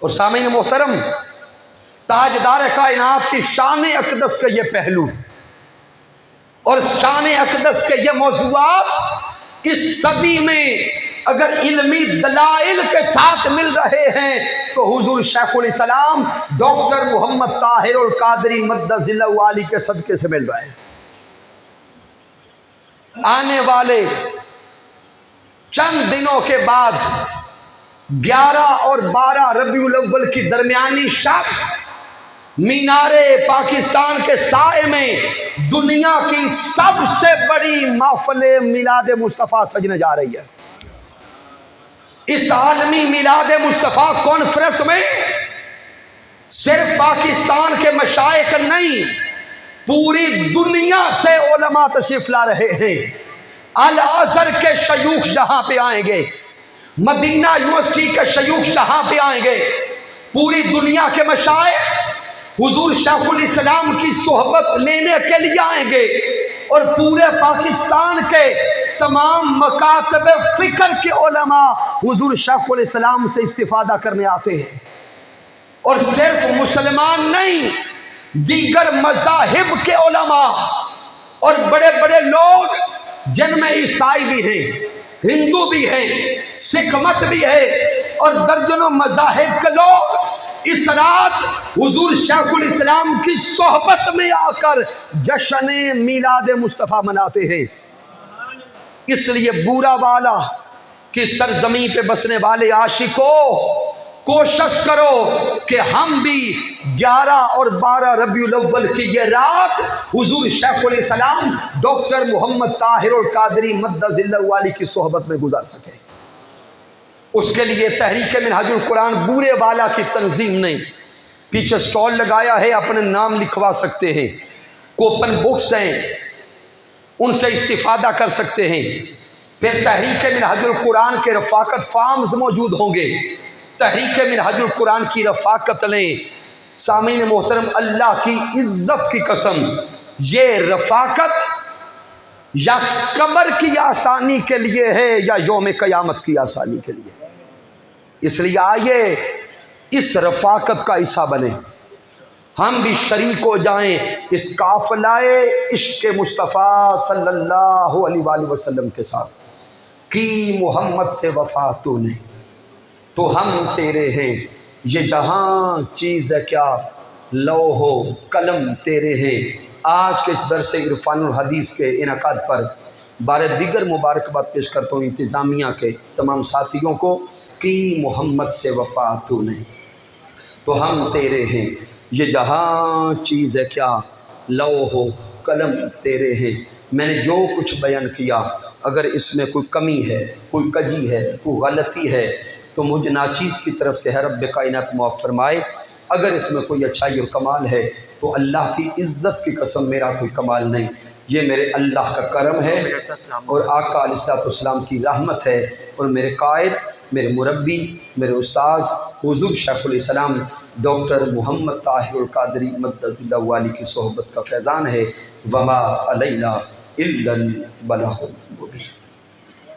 اور سامعین محترم، تاجدار کائنات کی شان اقدس کا یہ پہلو اور شان اقدس کے یہ موضوعات اس صدی میں اگر علمی دلائل کے ساتھ مل رہے ہیں تو حضور شیخ الاسلام ڈاکٹر محمد طاہر القادری مدظ اللہ علی کے صدقے سے مل رہے ہیں۔ آنے والے چند دنوں کے بعد 11 اور 12 ربیع الاول کی درمیانی شب مینار پاکستان کے سائے میں دنیا کی سب سے بڑی محفل میلاد مصطفیٰ سجنے جا رہی ہے۔ اس عالمی میلاد مصطفیٰ کانفرنس میں صرف پاکستان کے مشائخ نہیں، پوری دنیا سے علماء تشریف لا رہے ہیں۔ الازہر کے شیوخ جہاں پہ آئیں گے، مدینہ یونیورسٹی کے شیوخ جہاں پہ آئیں گے، پوری دنیا کے مشائخ حضور شیخ الاسلام کی صحبت لینے کے لیے آئیں گے، اور پورے پاکستان کے تمام مکاتب فکر کے علماء حضور شیخ الاسلام سے استفادہ کرنے آتے ہیں۔ اور صرف مسلمان نہیں، دیگر مذاہب کے علماء اور بڑے بڑے لوگ جن میں عیسائی بھی ہیں، ہندو بھی ہیں، سکھ مت بھی ہے، اور درجنوں مذاہب کے لوگ اس رات حضور شیخ الاسلام کی صحبت میں آ کر جشن میلاد مصطفیٰ مناتے ہیں۔ اس لیے بورا والا کی سرزمین پہ بسنے والے عاشقوں، کوشش کرو کہ ہم بھی 11 اور 12 ربیع الاول کی یہ رات حضور شیخ الاسلام ڈاکٹر محمد طاہر القادری مدظ اللہ علی کی صحبت میں گزار سکیں۔ اس کے لیے تحریک منہاج القرآن بورے والا کی تنظیم نے پیچھے سٹال لگایا ہے، اپنے نام لکھوا سکتے ہیں، کوپن بکس ہیں، ان سے استفادہ کر سکتے ہیں۔ پھر تحریک منہاج القرآن کے رفاقت فارمز موجود ہوں گے، تحریک منہاج القرآن کی رفاقت لیں۔ سامعین محترم، اللہ کی عزت کی قسم، یہ رفاقت یا قبر کی آسانی کے لیے ہے یا یوم قیامت کی آسانی کے لیے۔ اس لیے آئیے اس رفاقت کا حصہ بنیں، ہم بھی شریک ہو جائیں اس قافلہ عشق مصطفیٰ صلی اللہ علیہ وآلہ وسلم کے ساتھ۔ کی محمد سے وفا تو نے تو ہم تیرے ہیں، یہ جہاں چیز ہے کیا لوح و قلم تیرے ہیں۔ آج کے اس درس عرفان الحدیث کے انعقاد پر بارے دیگر مبارکباد پیش کرتا ہوں انتظامیہ کے تمام ساتھیوں کو۔ کی محمد سے وفا تو نے تو ہم تیرے ہیں، یہ جہاں چیز ہے کیا لوح و قلم تیرے ہیں۔ میں نے جو کچھ بیان کیا اگر اس میں کوئی کمی ہے، کوئی کجی ہے، کوئی غلطی ہے تو مجھ ناچیز کی طرف سے ہے رب کائنات معاف فرمائے۔ اگر اس میں کوئی اچھائی اور کمال ہے تو اللہ کی عزت کی قسم میرا کوئی کمال نہیں، یہ میرے اللہ کا کرم ہے اور آقا علیہ الصلوۃ والسلام کی رحمت ہے، اور میرے قائد، میرے مربی، میرے استاذ حضور شیخ الاسلام ڈاکٹر محمد طاہر القادری مدظ اللہ علی کی صحبت کا فیضان ہے۔ وما علینا الا البلاغ المبین۔